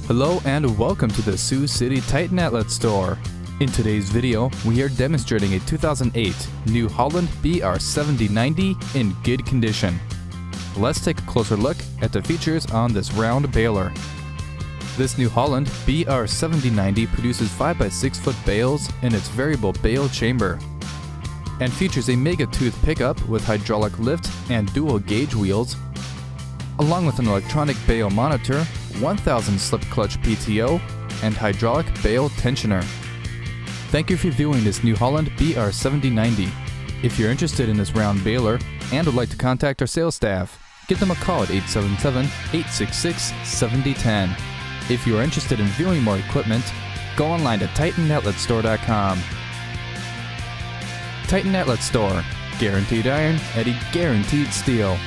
Hello and welcome to the Sioux City Titan Outlet Store. In today's video, we are demonstrating a 2008 New Holland BR7090 in good condition. Let's take a closer look at the features on this round baler. This New Holland BR7090 produces 5x6 foot bales in its variable bale chamber and features a mega tooth pickup with hydraulic lift and dual gauge wheels, along with an electronic bale monitor, 1000 Slipclutch PTO, and hydraulic bale tensioner. Thank you for viewing this New Holland BR7090. If you're interested in this round baler and would like to contact our sales staff, give them a call at 877-866-7010. If you are interested in viewing more equipment, go online to TitanOutletStore.com. Titan Outlet Store. Guaranteed iron at a guaranteed steel.